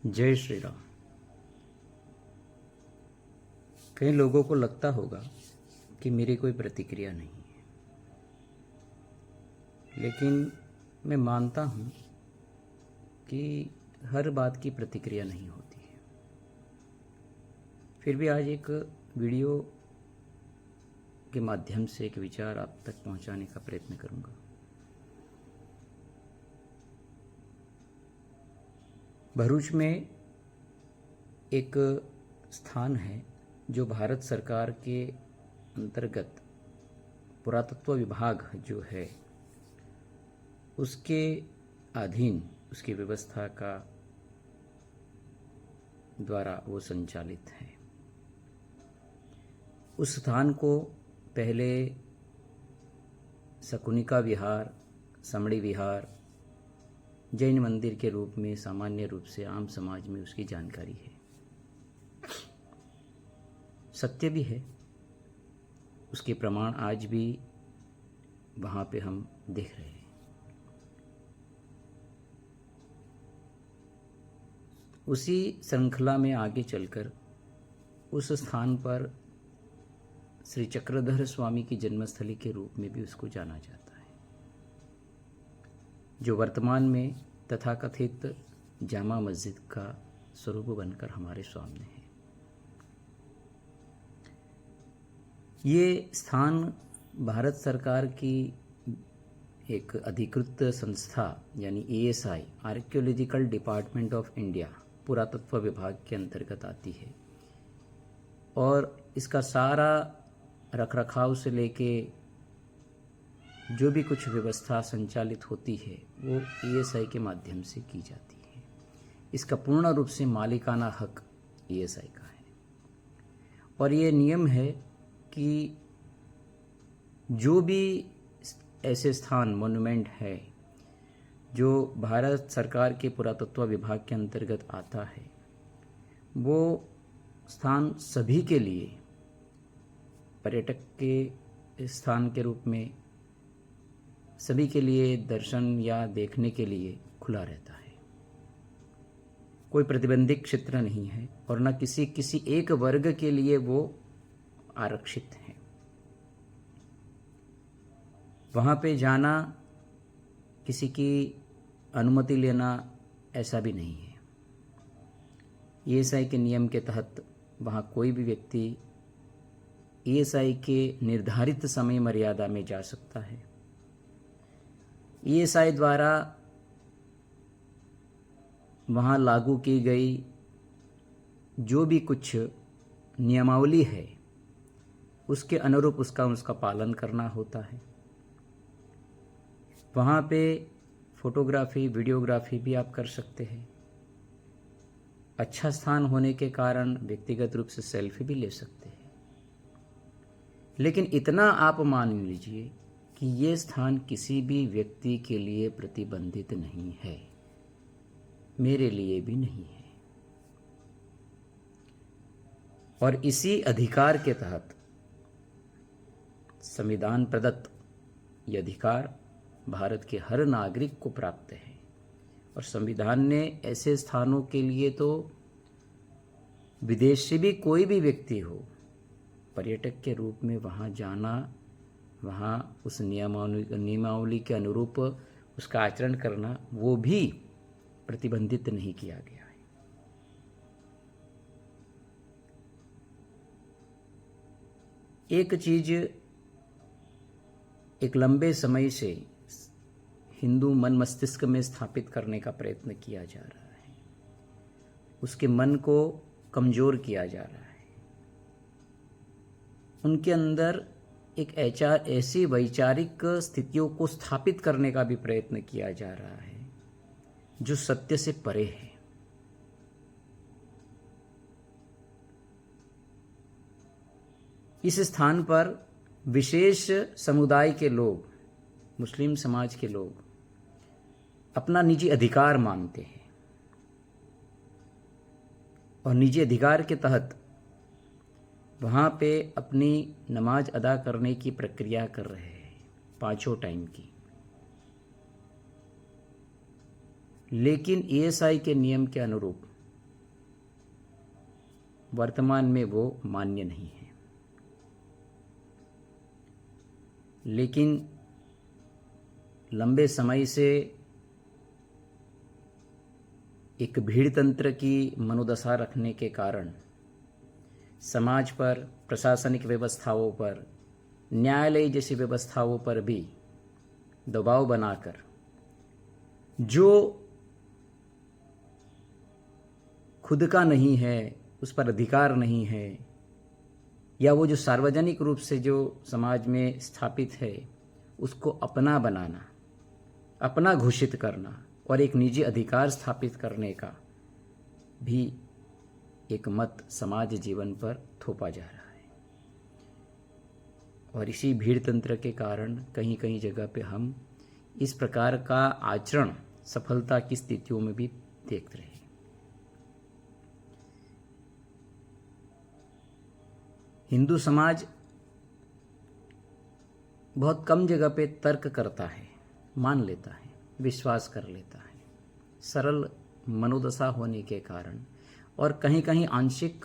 जय श्री राम। कई लोगों को लगता होगा कि मेरी कोई प्रतिक्रिया नहीं है, लेकिन मैं मानता हूँ कि हर बात की प्रतिक्रिया नहीं होती है। फिर भी आज एक वीडियो के माध्यम से एक विचार आप तक पहुँचाने का प्रयत्न करूँगा। भरूच में एक स्थान है जो भारत सरकार के अंतर्गत पुरातत्व विभाग जो है उसके अधीन उसकी व्यवस्था का द्वारा वो संचालित है। उस स्थान को पहले शकुनिका विहार, समड़ी विहार, जैन मंदिर के रूप में सामान्य रूप से आम समाज में उसकी जानकारी है। सत्य भी है, उसके प्रमाण आज भी वहाँ पे हम देख रहे हैं। उसी श्रृंखला में आगे चलकर उस स्थान पर श्री चक्रधर स्वामी की जन्मस्थली के रूप में भी उसको जाना जाता है, जो वर्तमान में तथाकथित जामा मस्जिद का स्वरूप बनकर हमारे सामने है। ये स्थान भारत सरकार की एक अधिकृत संस्था यानी ASI archaeological department of India पुरातत्व विभाग के अंतर्गत आती है और इसका सारा रखरखाव से लेके जो भी कुछ व्यवस्था संचालित होती है वो ASI के माध्यम से की जाती है। इसका पूर्ण रूप से मालिकाना हक ASI का है और ये नियम है कि जो भी ऐसे स्थान मोन्यूमेंट है जो भारत सरकार के पुरातत्व विभाग के अंतर्गत आता है, वो स्थान सभी के लिए पर्यटक के स्थान के रूप में सभी के लिए दर्शन या देखने के लिए खुला रहता है। कोई प्रतिबंधित क्षेत्र नहीं है और न किसी एक वर्ग के लिए वो आरक्षित है। वहाँ पे जाना, किसी की अनुमति लेना ऐसा भी नहीं है। ASI के नियम के तहत वहाँ कोई भी व्यक्ति ASI के निर्धारित समय मर्यादा में जा सकता है। ASI द्वारा वहाँ लागू की गई जो भी कुछ नियमावली है उसके अनुरूप उसका पालन करना होता है। वहाँ पे फोटोग्राफी, वीडियोग्राफी भी आप कर सकते हैं। अच्छा स्थान होने के कारण व्यक्तिगत रूप से सेल्फी भी ले सकते हैं। लेकिन इतना आप मान लीजिए कि ये स्थान किसी भी व्यक्ति के लिए प्रतिबंधित नहीं है, मेरे लिए भी नहीं है। और इसी अधिकार के तहत संविधान प्रदत्त ये अधिकार भारत के हर नागरिक को प्राप्त है और संविधान ने ऐसे स्थानों के लिए तो विदेश से भी कोई भी व्यक्ति हो, पर्यटक के रूप में वहाँ जाना, वहाँ उस नियमावली के अनुरूप उसका आचरण करना, वो भी प्रतिबंधित नहीं किया गया है। एक चीज एक लंबे समय से हिंदू मन मस्तिष्क में स्थापित करने का प्रयत्न किया जा रहा है, उसके मन को कमजोर किया जा रहा है। उनके अंदर एक ऐसी वैचारिक स्थितियों को स्थापित करने का भी प्रयत्न किया जा रहा है जो सत्य से परे है। इस स्थान पर विशेष समुदाय के लोग, मुस्लिम समाज के लोग अपना निजी अधिकार मानते हैं और निजी अधिकार के तहत वहाँ पे अपनी नमाज अदा करने की प्रक्रिया कर रहे हैं, 5 टाइम की। लेकिन ASI के नियम के अनुरूप वर्तमान में वो मान्य नहीं है। लेकिन लंबे समय से एक भीड़ तंत्र की मनोदशा रखने के कारण समाज पर, प्रशासनिक व्यवस्थाओं पर, न्यायालय जैसी व्यवस्थाओं पर भी दबाव बनाकर जो खुद का नहीं है, उस पर अधिकार नहीं है, या वो जो सार्वजनिक रूप से जो समाज में स्थापित है उसको अपना बनाना, अपना घोषित करना और एक निजी अधिकार स्थापित करने का भी एक मत समाज जीवन पर थोपा जा रहा है। और इसी भीड़ तंत्र के कारण कहीं कहीं जगह पे हम इस प्रकार का आचरण सफलता की स्थितियों में भी देख रहे हैं। हिंदू समाज बहुत कम जगह पे तर्क करता है, मान लेता है, विश्वास कर लेता है। सरल मनोदशा होने के कारण और कहीं कहीं आंशिक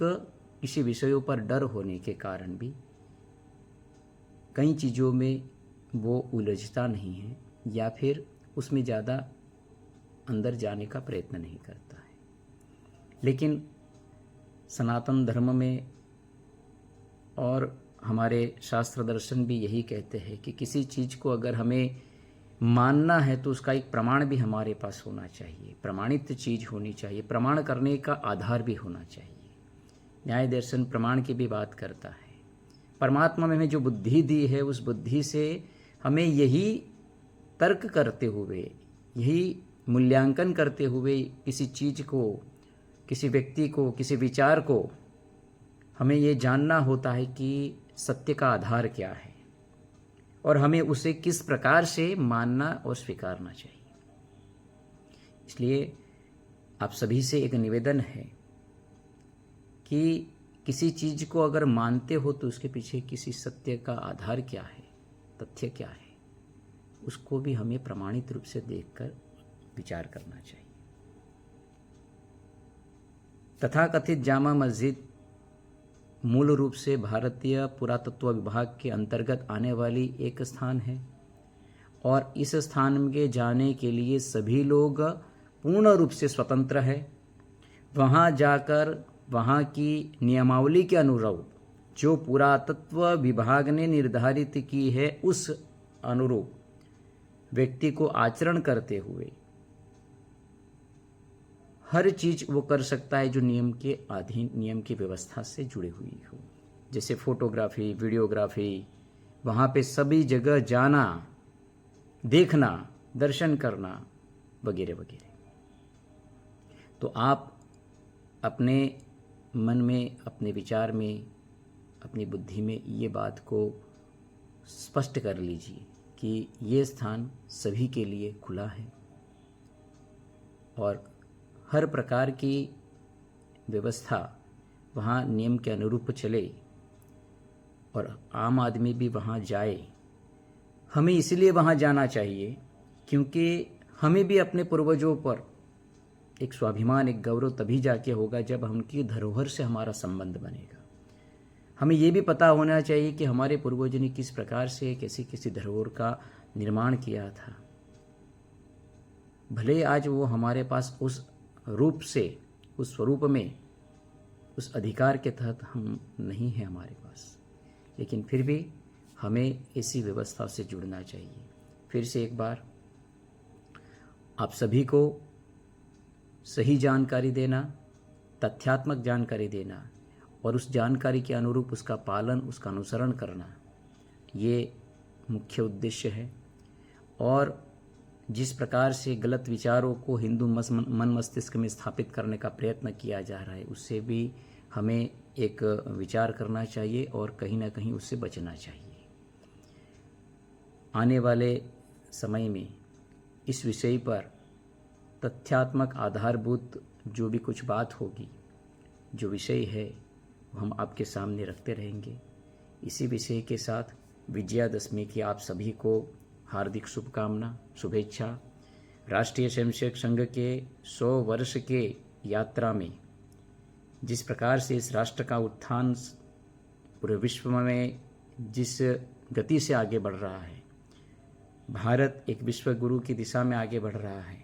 किसी विषयों पर डर होने के कारण भी कई चीज़ों में वो उलझता नहीं है या फिर उसमें ज़्यादा अंदर जाने का प्रयत्न नहीं करता है। लेकिन सनातन धर्म में और हमारे शास्त्र दर्शन भी यही कहते हैं कि किसी चीज़ को अगर हमें मानना है तो उसका एक प्रमाण भी हमारे पास होना चाहिए, प्रमाणित चीज़ होनी चाहिए, प्रमाण करने का आधार भी होना चाहिए। न्याय दर्शन प्रमाण की भी बात करता है। परमात्मा में हमें जो बुद्धि दी है उस बुद्धि से हमें यही तर्क करते हुए, यही मूल्यांकन करते हुए किसी चीज़ को, किसी व्यक्ति को, किसी विचार को हमें ये जानना होता है कि सत्य का आधार क्या है और हमें उसे किस प्रकार से मानना और स्वीकारना चाहिए। इसलिए आप सभी से एक निवेदन है कि किसी चीज़ को अगर मानते हो तो उसके पीछे किसी सत्य का आधार क्या है, तथ्य क्या है, उसको भी हमें प्रमाणित रूप से देखकर विचार करना चाहिए। तथाकथित जामा मस्जिद मूल रूप से भारतीय पुरातत्व विभाग के अंतर्गत आने वाली एक स्थान है और इस स्थान में जाने के लिए सभी लोग पूर्ण रूप से स्वतंत्र है। वहाँ जाकर वहाँ की नियमावली के अनुरूप जो पुरातत्व विभाग ने निर्धारित की है उस अनुरूप व्यक्ति को आचरण करते हुए हर चीज़ वो कर सकता है जो नियम के अधीन, नियम की व्यवस्था से जुड़ी हुई हो, जैसे फोटोग्राफी, वीडियोग्राफी, वहाँ पे सभी जगह जाना, देखना, दर्शन करना वगैरह वगैरह। तो आप अपने मन में, अपने विचार में, अपनी बुद्धि में ये बात को स्पष्ट कर लीजिए कि ये स्थान सभी के लिए खुला है और हर प्रकार की व्यवस्था वहाँ नियम के अनुरूप चले और आम आदमी भी वहाँ जाए। हमें इसलिए वहाँ जाना चाहिए क्योंकि हमें भी अपने पूर्वजों पर एक स्वाभिमान, एक गौरव तभी जाके होगा जब उनकी धरोहर से हमारा संबंध बनेगा। हमें ये भी पता होना चाहिए कि हमारे पूर्वजों ने किस प्रकार से कैसी किसी धरोहर का निर्माण किया था। भले आज वो हमारे पास उस रूप से, उस स्वरूप में, उस अधिकार के तहत हम नहीं हैं हमारे पास, लेकिन फिर भी हमें ऐसी व्यवस्था से जुड़ना चाहिए। फिर से एक बार आप सभी को सही जानकारी देना, तथ्यात्मक जानकारी देना और उस जानकारी के अनुरूप उसका पालन, उसका अनुसरण करना, ये मुख्य उद्देश्य है। और जिस प्रकार से गलत विचारों को हिंदू मन मस्तिष्क में स्थापित करने का प्रयत्न किया जा रहा है उससे भी हमें एक विचार करना चाहिए और कहीं ना कहीं उससे बचना चाहिए। आने वाले समय में इस विषय पर तथ्यात्मक आधारभूत जो भी कुछ बात होगी, जो विषय है वो हम आपके सामने रखते रहेंगे। इसी विषय के साथ विजयादशमी की आप सभी को हार्दिक शुभकामना, शुभेच्छा। राष्ट्रीय स्वयंसेवक संघ के 100 वर्ष के यात्रा में जिस प्रकार से इस राष्ट्र का उत्थान पूरे विश्व में जिस गति से आगे बढ़ रहा है, भारत एक विश्व गुरु की दिशा में आगे बढ़ रहा है,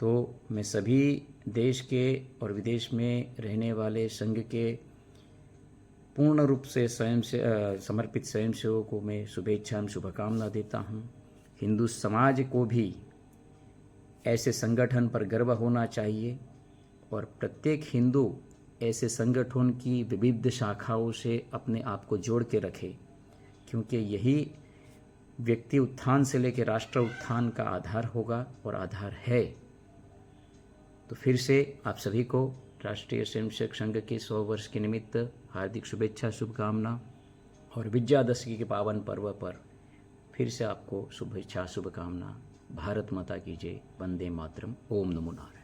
तो मैं सभी देश के और विदेश में रहने वाले संघ के पूर्ण रूप से समर्पित स्वयंसेवकों को मैं शुभेच्छा एवं शुभकामना देता हूँ। हिंदू समाज को भी ऐसे संगठन पर गर्व होना चाहिए और प्रत्येक हिंदू ऐसे संगठन की विविध शाखाओं से अपने आप को जोड़ के रखे, क्योंकि यही व्यक्ति उत्थान से लेकर राष्ट्र उत्थान का आधार होगा और आधार है। तो फिर से आप सभी को राष्ट्रीय स्वयंसेवक संघ के 100 वर्ष के निमित्त हार्दिक शुभेच्छा शुभकामना और विजयादशमी के पावन पर्व पर फिर से आपको शुभेच्छा शुभकामना। भारत माता की जय। वंदे मातरम। ओम नमो नारायण।